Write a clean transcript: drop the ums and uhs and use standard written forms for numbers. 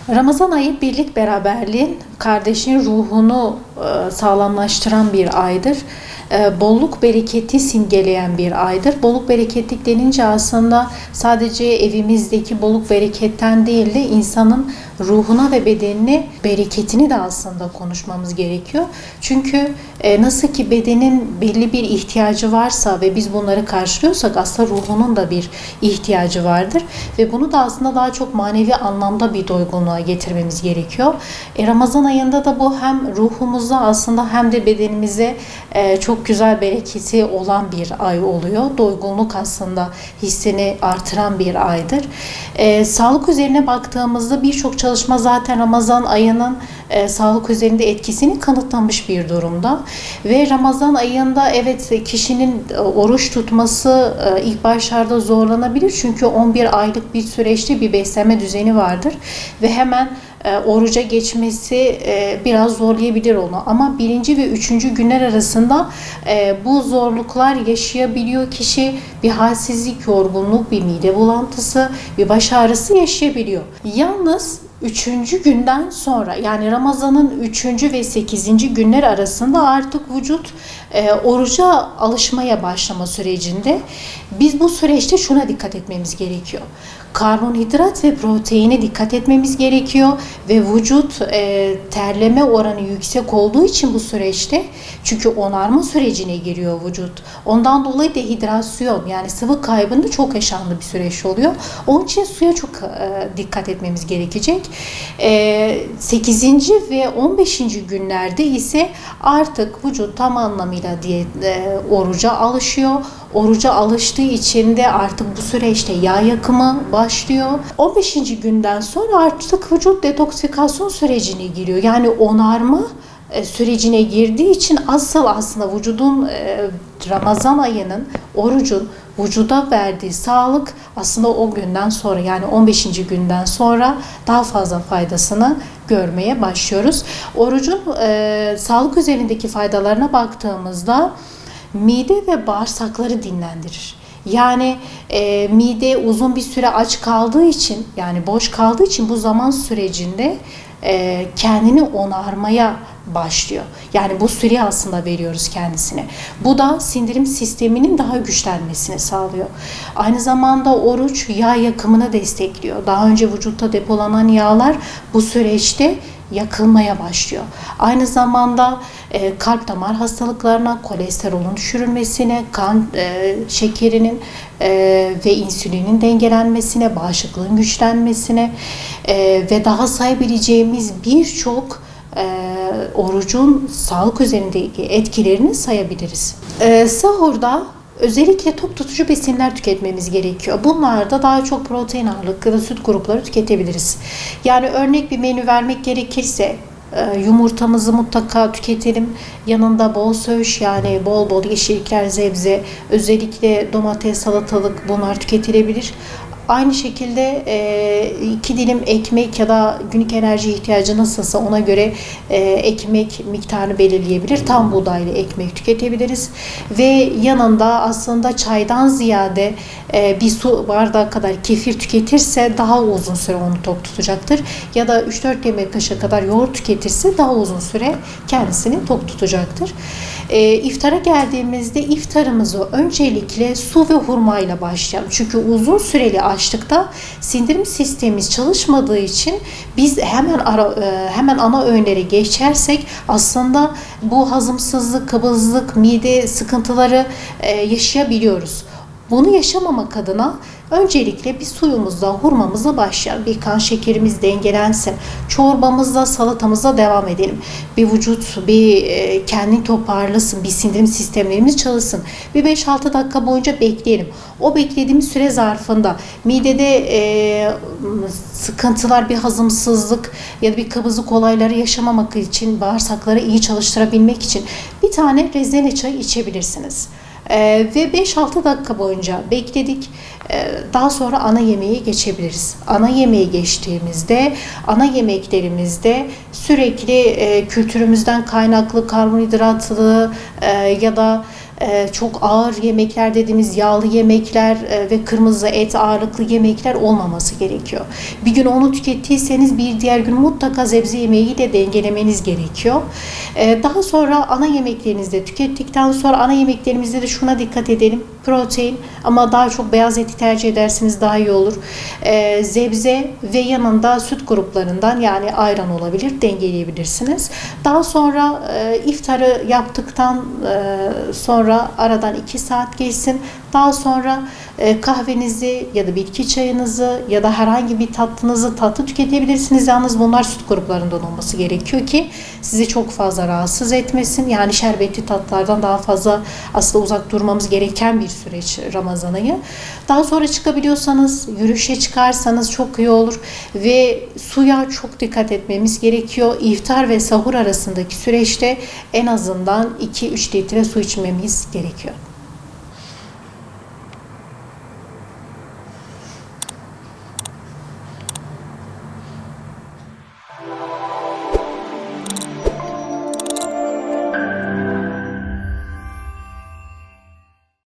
Ramazan ayı birlik beraberliğin, kardeşin ruhunu sağlamlaştıran bir aydır. Bolluk bereketi simgeleyen bir aydır. Bolluk bereketlik denince aslında sadece evimizdeki bolluk bereketten değil de insanın ruhuna ve bedenine bereketini de aslında konuşmamız gerekiyor. Çünkü nasıl ki bedenin belli bir ihtiyacı varsa ve biz bunları karşılıyorsak aslında ruhunun da bir ihtiyacı vardır. Ve bunu da aslında daha çok manevi anlamda bir doygunluğa getirmemiz gerekiyor. Ramazan ayında da bu hem ruhumuza aslında hem de bedenimize çok güzel bereketi olan bir ay oluyor. Doygunluk aslında hissini artıran bir aydır. Sağlık üzerine baktığımızda birçok çalışma zaten Ramazan ayının sağlık üzerinde etkisini kanıtlamış bir durumda. Ve Ramazan ayında evet kişinin oruç tutması ilk başlarda zorlanabilir. Çünkü 11 aylık bir süreçte bir beslenme düzeni vardır. Ve hemen oruca geçmesi biraz zorlayabilir onu. Ama birinci ve üçüncü günler arasında bu zorluklar yaşayabiliyor kişi. Bir halsizlik, yorgunluk, bir mide bulantısı, bir baş ağrısı yaşayabiliyor. Yalnız 3. günden sonra yani Ramazan'ın 3. ve 8. günler arasında artık vücut oruca alışmaya başlama sürecinde biz bu süreçte şuna dikkat etmemiz gerekiyor. Karbonhidrat ve proteine dikkat etmemiz gerekiyor ve vücut terleme oranı yüksek olduğu için bu süreçte çünkü onarma sürecine giriyor vücut. Ondan dolayı dehidrasyon yani sıvı kaybında çok yaşanlı bir süreç oluyor. Onun için suya çok dikkat etmemiz gerekecek. 8. ve 15. günlerde ise artık vücut tam anlamıyla oruca alışıyor. Oruca alıştığı için de artık bu süreçte yağ yakımı başlıyor. 15. günden sonra artık vücut detoksifikasyon sürecine giriyor. Yani onarma sürecine girdiği için asıl aslında vücudun Ramazan ayının orucun vücuda verdiği sağlık aslında o günden sonra yani 15. günden sonra daha fazla faydasını görmeye başlıyoruz. Orucun sağlık üzerindeki faydalarına baktığımızda mide ve bağırsakları dinlendirir. Yani mide uzun bir süre aç kaldığı için yani boş kaldığı için bu zaman sürecinde kendini onarmaya başlıyor. Yani bu süreyi aslında veriyoruz kendisine. Bu da sindirim sisteminin daha güçlenmesini sağlıyor. Aynı zamanda oruç yağ yakımını destekliyor. Daha önce vücutta depolanan yağlar bu süreçte yakılmaya başlıyor. Aynı zamanda kalp damar hastalıklarına, kolesterolün düşürülmesine, kan şekerinin ve insülinin dengelenmesine, bağışıklığın güçlenmesine ve daha sayabileceğimiz birçok orucun sağlık üzerindeki etkilerini sayabiliriz. Sahurda özellikle tok tutucu besinler tüketmemiz gerekiyor. Bunlarda daha çok protein ağırlıklı süt grupları tüketebiliriz. Yani örnek bir menü vermek gerekirse yumurtamızı mutlaka tüketelim. Yanında bol söğüş yani bol bol yeşillikler, sebze, özellikle domates, salatalık bunlar tüketilebilir. Aynı şekilde 2 dilim ekmek ya da günlük enerji ihtiyacı nasılsa ona göre ekmek miktarını belirleyebilir. Tam buğdaylı ekmek tüketebiliriz. Ve yanında aslında çaydan ziyade bir su bardağı kadar kefir tüketirse daha uzun süre onu tok tutacaktır. Ya da 3-4 yemek kaşığı kadar yoğurt tüketirse daha uzun süre kendisini tok tutacaktır. İftara geldiğimizde iftarımızı öncelikle su ve hurma ile başlayalım. Çünkü uzun süreli açlıkta sindirim sistemimiz çalışmadığı için biz hemen ana öğünlere geçersek aslında bu hazımsızlık, kabızlık, mide sıkıntıları yaşayabiliyoruz. Bunu yaşamamak adına öncelikle bir suyumuzla, hurmamızla başlayalım. Bir kan şekerimiz dengelensin. Çorbamızla, salatamızla devam edelim. Bir vücut kendini toparlasın. Bir sindirim sistemlerimiz çalışsın. Bir 5-6 dakika boyunca bekleyelim. O beklediğimiz süre zarfında midede sıkıntılar, bir hazımsızlık ya da bir kabızlık olayları yaşamamak için, bağırsakları iyi çalıştırabilmek için bir tane rezene çayı içebilirsiniz. Ve 5-6 dakika boyunca bekledik. Daha sonra ana yemeğe geçebiliriz. Ana yemeğe geçtiğimizde, ana yemeklerimizde sürekli kültürümüzden kaynaklı karbonhidratlı ya da çok ağır yemekler dediğimiz yağlı yemekler ve kırmızı et ağırlıklı yemekler olmaması gerekiyor. Bir gün onu tükettiyseniz bir diğer gün mutlaka sebze yemeği de dengelemeniz gerekiyor. Daha sonra ana yemeklerinizi de tükettikten sonra ana yemeklerimizde de şuna dikkat edelim. Protein ama daha çok beyaz eti tercih ederseniz daha iyi olur. Sebze ve yanında süt gruplarından yani ayran olabilir, dengeleyebilirsiniz. Daha sonra iftarı yaptıktan sonra aradan 2 saat geçsin. Daha sonra kahvenizi ya da bitki çayınızı ya da herhangi bir tatlı tüketebilirsiniz. Yalnız bunlar süt gruplarından olması gerekiyor ki sizi çok fazla rahatsız etmesin. Yani şerbetli tatlardan daha fazla aslında uzak durmamız gereken bir süreç Ramazan ayı. Daha sonra çıkabiliyorsanız, yürüyüşe çıkarsanız çok iyi olur ve suya çok dikkat etmemiz gerekiyor. İftar ve sahur arasındaki süreçte en azından 2-3 litre su içmemiz gerekiyor.